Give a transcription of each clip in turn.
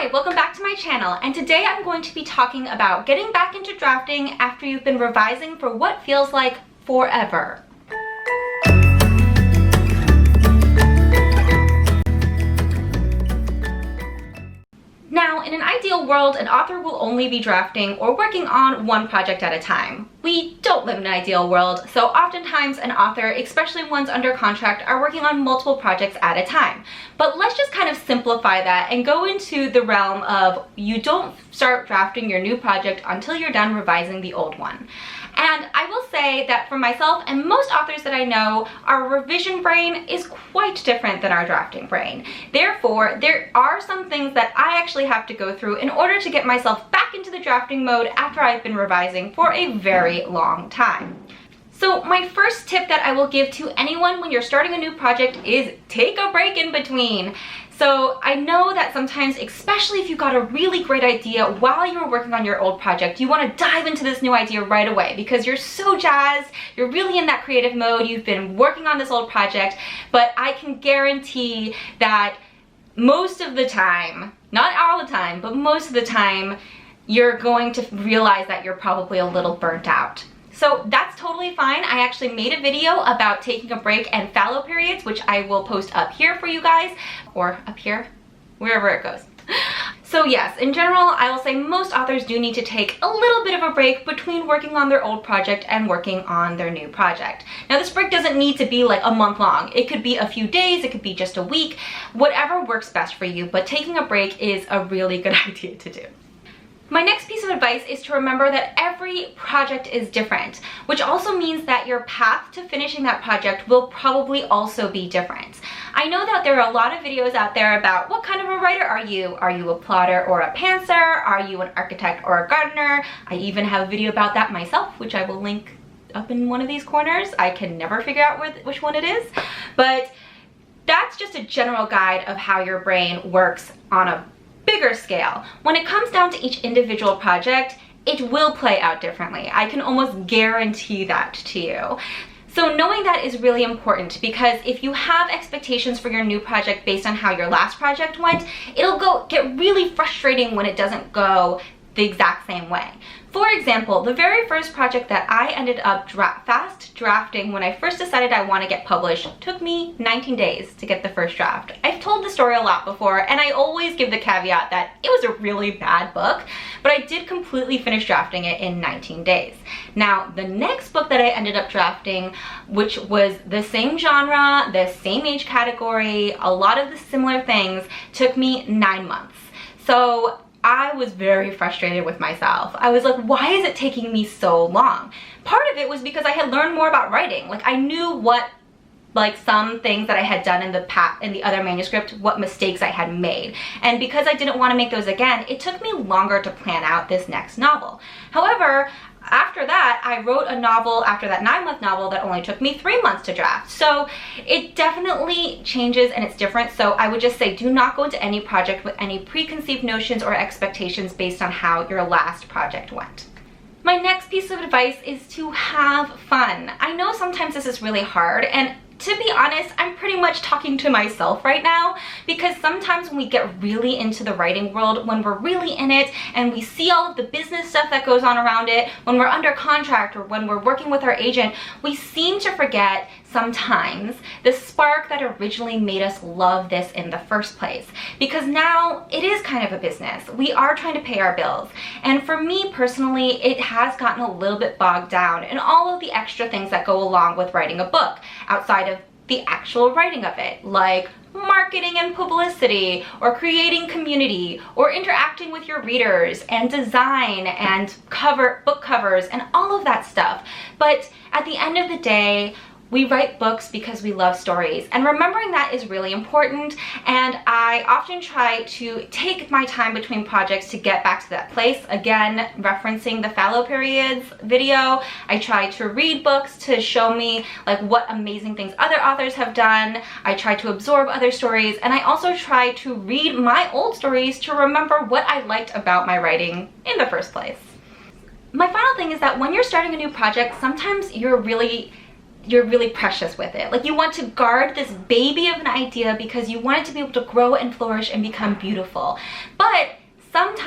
Hi, welcome back to my channel, and today I'm going to be talking about getting back into drafting after you've been revising for what feels like forever. Now, in an ideal world, an author will only be drafting or working on one project at a time. We don't live in an ideal world, so oftentimes an author, especially ones under contract, are working on multiple projects at a time. But let's just kind of simplify that and go into the realm of you don't start drafting your new project until you're done revising the old one. And I will say that for myself and most authors that I know, our revision brain is quite different than our drafting brain. Therefore, there are some things that I actually have to go through in order to get myself back into the drafting mode after I've been revising for a very long time. So my first tip that I will give to anyone when you're starting a new project is take a break in between. So I know that sometimes, especially if you've got a really great idea while you're working on your old project, you want to dive into this new idea right away because you're so jazzed, you're really in that creative mode, you've been working on this old project, but I can guarantee that most of the time, not all the time, but most of the time, you're going to realize that you're probably a little burnt out. So that's totally fine. I actually made a video about taking a break and fallow periods, which I will post up here for you guys, or up here, wherever it goes. So yes, in general, I will say most authors do need to take a little bit of a break between working on their old project and working on their new project. Now this break doesn't need to be like a month long. It could be a few days, it could be just a week, whatever works best for you, but taking a break is a really good idea to do. My next piece of advice is to remember that every project is different, which also means that your path to finishing that project will probably also be different. I know that there are a lot of videos out there about what kind of a writer are you? Are you a plotter or a pantser? Are you an architect or a gardener? I even have a video about that myself, which I will link up in one of these corners. I can never figure out which one it is, but that's just a general guide of how your brain works on a bigger scale. When it comes down to each individual project, it will play out differently. I can almost guarantee that to you. So knowing that is really important because if you have expectations for your new project based on how your last project went, it'll get really frustrating when it doesn't go the exact same way. For example, the very first project that I ended up fast drafting when I first decided I want to get published took me 19 days to get the first draft. I've told the story a lot before and I always give the caveat that it was a really bad book, but I did completely finish drafting it in 19 days. Now, the next book that I ended up drafting, which was the same genre, the same age category, a lot of the similar things, took me 9 months. So I was very frustrated with myself. I was like, why is it taking me so long? Part of it was because I had learned more about writing. Like I knew what, like some things that I had done in the other manuscript, what mistakes I had made. And because I didn't want to make those again, it took me longer to plan out this next novel. However, after that, I wrote a novel after that 9-month novel that only took me 3 months to draft. So it definitely changes and it's different. So I would just say do not go into any project with any preconceived notions or expectations based on how your last project went. My next piece of advice is to have fun. I know sometimes this is really hard, and to be honest, I'm pretty much talking to myself right now because sometimes when we get really into the writing world, when we're really in it and we see all of the business stuff that goes on around it, when we're under contract or when we're working with our agent, we seem to forget sometimes the spark that originally made us love this in the first place. Because now it is kind of a business. We are trying to pay our bills. And for me personally, it has gotten a little bit bogged down in all of the extra things that go along with writing a book outside of the actual writing of it, like marketing and publicity, or creating community, or interacting with your readers, and design, and book covers, and all of that stuff. But at the end of the day, we write books because we love stories, and remembering that is really important, and I often try to take my time between projects to get back to that place. Again, referencing the fallow periods video, I try to read books to show me like what amazing things other authors have done. I try to absorb other stories, and I also try to read my old stories to remember what I liked about my writing in the first place. My final thing is that when you're starting a new project, sometimes you're really precious with it. Like you want to guard this baby of an idea because you want it to be able to grow and flourish and become beautiful. But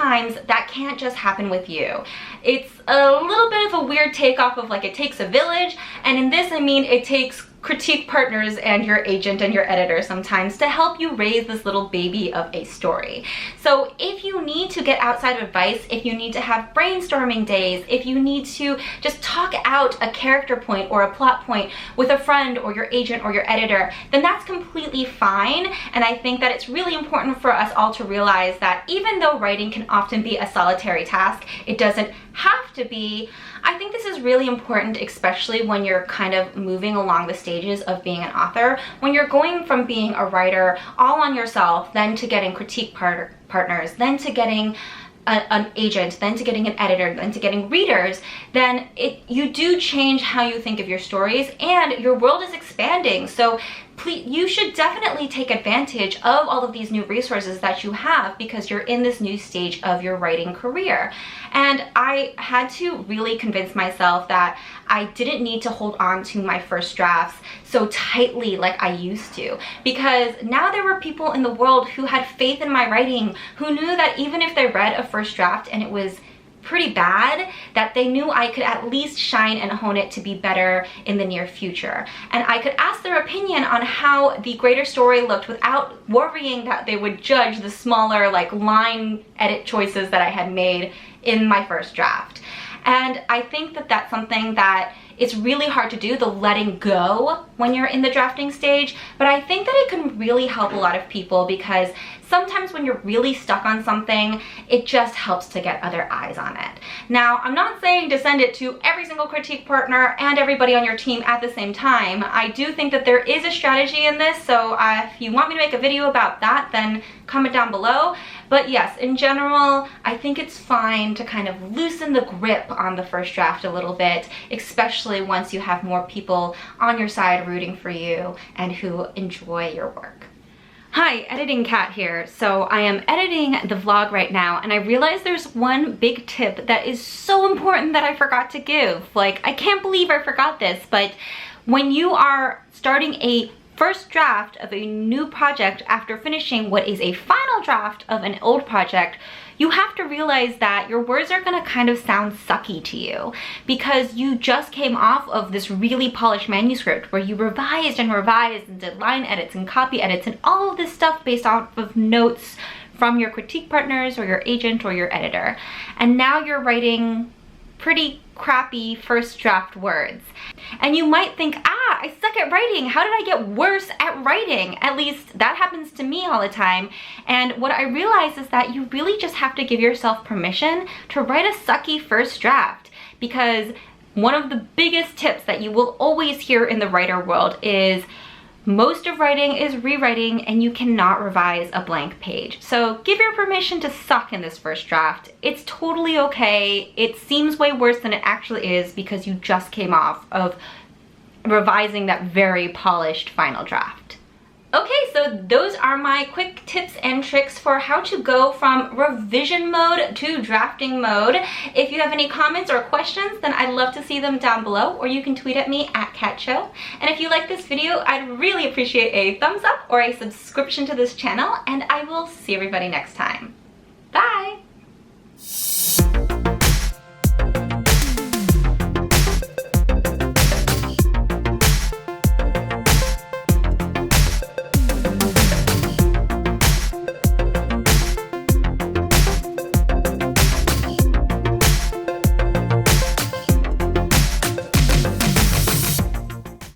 sometimes that can't just happen with you. It's a little bit of a weird takeoff of like it takes a village, and in this I mean it takes critique partners and your agent and your editor sometimes to help you raise this little baby of a story. So if you need to get outside advice, if you need to have brainstorming days, if you need to just talk out a character point or a plot point with a friend or your agent or your editor, then that's completely fine. And I think that it's really important for us all to realize that even though writing can often be a solitary task, it doesn't have to be. I think this is really important, especially when you're kind of moving along the stages of being an author. When you're going from being a writer all on yourself, then to getting critique partners, then to getting an agent, then to getting an editor, then to getting readers, then you do change how you think of your stories, and your world is expanding. So please, you should definitely take advantage of all of these new resources that you have because you're in this new stage of your writing career. And I had to really convince myself that I didn't need to hold on to my first drafts so tightly like I used to, because now there were people in the world who had faith in my writing, who knew that even if they read a first draft and it was pretty bad, that they knew I could at least shine and hone it to be better in the near future. And I could ask their opinion on how the greater story looked without worrying that they would judge the smaller like line edit choices that I had made in my first draft. And I think that that's something that it's really hard to do, the letting go when you're in the drafting stage, but I think that it can really help a lot of people because sometimes when you're really stuck on something, it just helps to get other eyes on it. Now, I'm not saying to send it to every single critique partner and everybody on your team at the same time. I do think that there is a strategy in this, so if you want me to make a video about that, then comment down below. But yes, in general, I think it's fine to kind of loosen the grip on the first draft a little bit, especially once you have more people on your side rooting for you and who enjoy your work. Hi, Editing Cat here. So I am editing the vlog right now, and I realized there's one big tip that is so important that I forgot to give. Like, I can't believe I forgot this, but when you are starting a first draft of a new project after finishing what is a final draft of an old project, you have to realize that your words are gonna kind of sound sucky to you because you just came off of this really polished manuscript where you revised and revised and did line edits and copy edits and all of this stuff based off of notes from your critique partners or your agent or your editor. And now you're writing pretty crappy first draft words. And you might think, I suck at writing. How did I get worse at writing? At least that happens to me all the time. And what I realize is that you really just have to give yourself permission to write a sucky first draft, because one of the biggest tips that you will always hear in the writer world is most of writing is rewriting and you cannot revise a blank page. So give your permission to suck in this first draft. It's totally okay. It seems way worse than it actually is because you just came off of revising that very polished final draft. Okay, so those are my quick tips and tricks for how to go from revision mode to drafting mode. If you have any comments or questions, then I'd love to see them down below, or you can tweet at me at @catshow. And if you like this video, I'd really appreciate a thumbs up or a subscription to this channel, and I will see everybody next time.